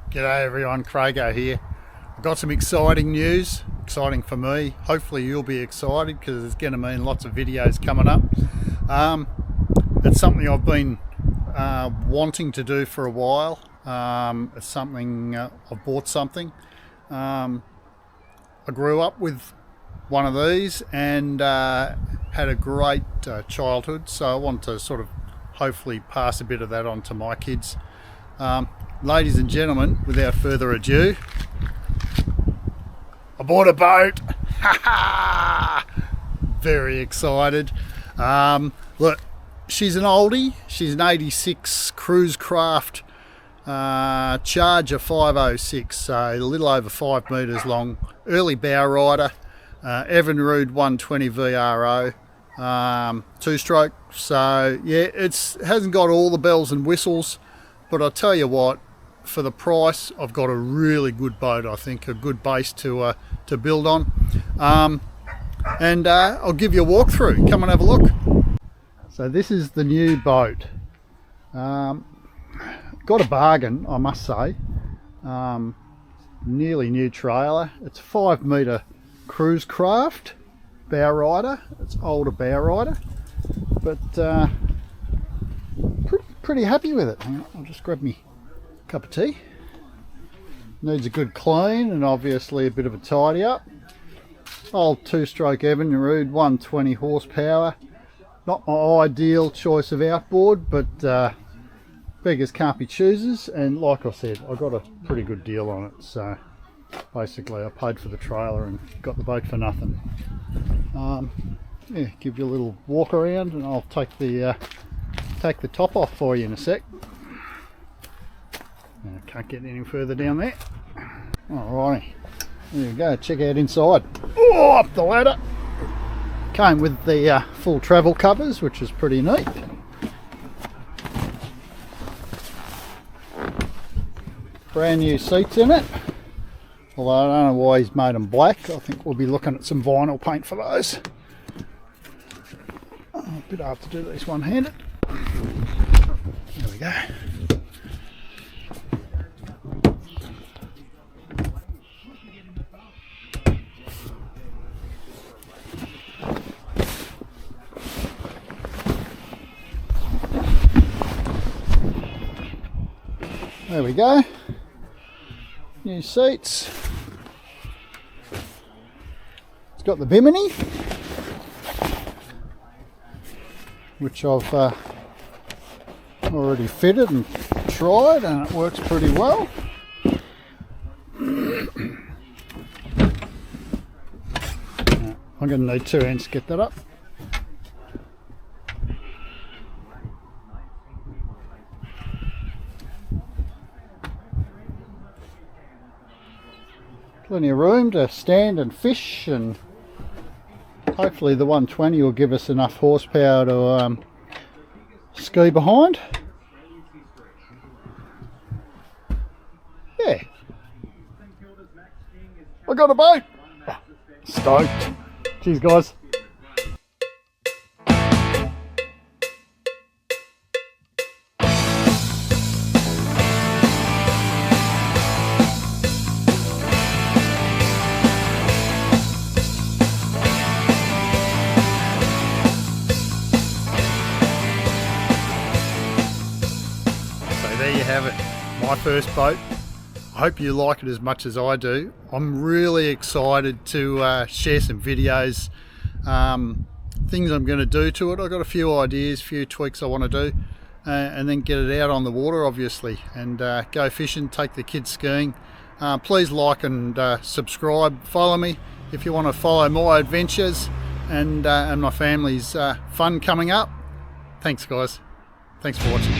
G'day everyone, Craigo here. I've got some exciting news, exciting for me. Hopefully you'll be excited because it's going to mean lots of videos coming up. It's something I've been wanting to do for a while. It's something, I've bought something. I grew up with one of these and had a great childhood, so I want to sort of hopefully pass a bit of that on to my kids. Ladies and gentlemen, without further ado, I bought a boat. Very excited. Look, she's an oldie. She's an 86 Cruise Craft Charger 506, so a little over 5 metres long. Early bow rider, Evinrude 120 VRO, two-stroke. So yeah, it hasn't got all the bells and whistles, but I'll tell you what, for the price, I've got a really good boat. I think a good base to build on, and I'll give you a walkthrough. Come and have a look. So this is the new boat. Got a bargain, I must say. Nearly new trailer. It's a 5 metre Cruise Craft bow rider. It's older bow rider, but pretty happy with it. Hang on, I'll just grab me cup of tea. Needs a good clean and obviously a bit of a tidy up. Old two-stroke Evinrude 120 horsepower. Not my ideal choice of outboard, but beggars can't be choosers, and like I said, I got a pretty good deal on it. So basically I paid for the trailer and got the boat for nothing. Yeah, give you a little walk around and I'll take the top off for you in a sec. I can't get any further down there. Alrighty, there we go, check out inside. Oh, up the ladder. Came with the full travel covers, which is pretty neat. Brand new seats in it, although I don't know why he's made them black. I think we'll be looking at some vinyl paint for those. A bit hard to do these one-handed. There we go. There we go. New seats. It's got the bimini, which I've already fitted and tried, and it works pretty well. I'm going to need 2 hands to get that up. Plenty of room to stand and fish, and hopefully the 120 will give us enough horsepower to ski behind. Yeah, I got a boat. Stoked. Cheers guys. There you have it, my first boat. I hope you like it as much as I do. I'm really excited to share some videos, things I'm going to do to it. I've got a few ideas, a few tweaks I want to do, and then get it out on the water obviously, and go fishing, take the kids skiing. Please like and subscribe, follow me if you want to follow my adventures and my family's fun coming up. Thanks guys, thanks for watching.